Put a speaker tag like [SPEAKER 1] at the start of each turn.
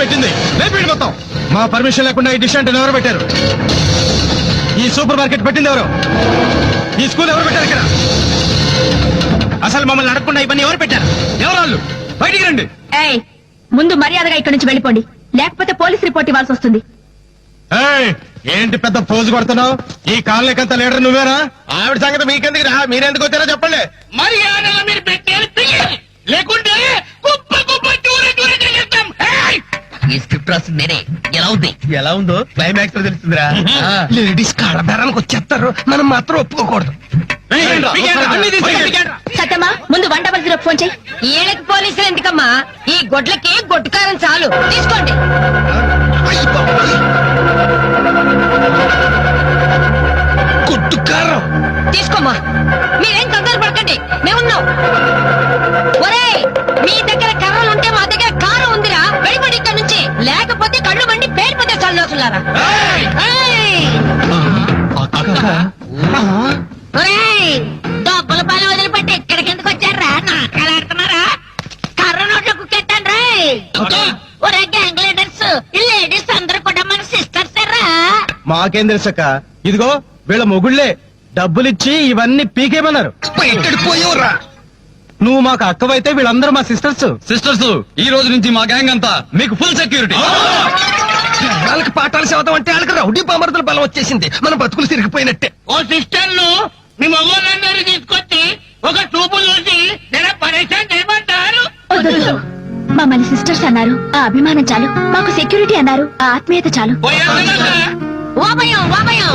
[SPEAKER 1] పెట్టింది లేపేయండి మొత్తం. మా పర్మిషన్ లేకుండా ఈ డిష్ అంటే ఎవరు పెట్టారు? ఈ సూపర్ మార్కెట్ పెట్టింది ఎవరు? ఈ స్కూల్ ఎవరు పెట్టారు ఇక్కడ? అసలు మమ్మల్ని అడగకుండా ఇవన్నీ ఎవరు పెట్టారు? ఎవరు వాళ్ళు? బయటికి రండి.
[SPEAKER 2] ఏయ్, ముందు మర్యాదగా ఇక్కడి నుంచి వెళ్ళిపోండి, లేకపోతే పోలీస్ రిపోర్ట్ ఇవ్వాల్సి వస్తుంది.
[SPEAKER 1] ఏయ్, ఏంటి పెద్ద పోజు కొడుతున్నావు? ఈ కాలనీకంత లీడర్ నువ్వేనా? ఆవిడ సంగతి మీకెందుకు రా? మీరెందుకు వచ్చారో చెప్పండి.
[SPEAKER 3] మర్యాదగా మీరు పెట్టేది పియ్యాలి, లేకుంటే కుప్ప కుప్ప దూర దూర చేస్తాం.
[SPEAKER 4] ఈ స్క్రిప్ట్ రాసింది నేనే. ఎలా ఉంది?
[SPEAKER 1] ఎలా ఉందో క్లైమాక్స్ లో తెలుస్తుందిరా.
[SPEAKER 3] లేడీస్ కాడబేరానికి వచ్చేస్తారు, మనం మాత్రం ఒప్పుకోకూడదు.
[SPEAKER 2] సత్యమ్మా, ముందు 100 ఫోన్ చెయ్యి.
[SPEAKER 5] ఈయనకి పోలీసులు ఎందుకమ్మా? ఈ గొడ్లకి గొడ్డుకారం చాలు, తీసుకోండి.
[SPEAKER 3] గుడ్డుకారం
[SPEAKER 5] తీసుకోమ్మా, మీరేం కంగారు పడకండి, మేమున్నాం. ఒరేయ్, మీ దగ్గర కర్రలు ఉంటే మా దగ్గర కారం ఉందిరా. వెళ్ళిపోండి ఇక్కడ నుంచి, లేకపోతే కళ్ళు మండి పేలిపోతే చల్లోసులారా. ఒరేయ్, డబ్బుల పని వదిలిపెట్టి ఇక్కడికి ఎందుకు వచ్చారా? నాటకాలాడుతున్నారా? కర్ర నోట్లో కుక్కెట్టాను రే. ఒరే గ్యాంగ్ లీడర్స్, ఈ లేడీస్ అందరూ కూడా మన సిస్టర్స్ రా.
[SPEAKER 1] మాకేం తెలుసక్క, ఇదిగో వీళ్ళ మొగుళ్లే డబ్బులిచ్చి ఇవన్నీ పీకేమన్నారు.
[SPEAKER 3] పోయేవరా?
[SPEAKER 1] నువ్వు మాకు అక్కవైతే వీళ్ళందరూ మా సిస్టర్స్.
[SPEAKER 6] సిస్టర్స్, ఈ రోజు నుంచి మా గ్యాంగ్ అంతా మీకు ఫుల్ సెక్యూరిటీ.
[SPEAKER 3] వాళ్ళకి పాఠాలు చదవడం అంటే వాళ్ళకి రౌడీ పామర్తల బలం వచ్చేసింది, మన బతుకులు తిరిగిపోయినట్టే. ఓ సిస్టర్లు, మీ మగవాళ్ళందరూ తీసుకొచ్చి ఒక చూపు చూసి నేను పరేషాన్ చేయమంటారు.
[SPEAKER 2] వద్దు, మమ్మల్ని సిస్టర్స్ అన్నారు, ఆ అభిమానం చాలు. మాకు సెక్యూరిటీ అన్నారు, ఆ ఆత్మీయత చాలు.
[SPEAKER 5] ఓ భయం, ఓ భయం,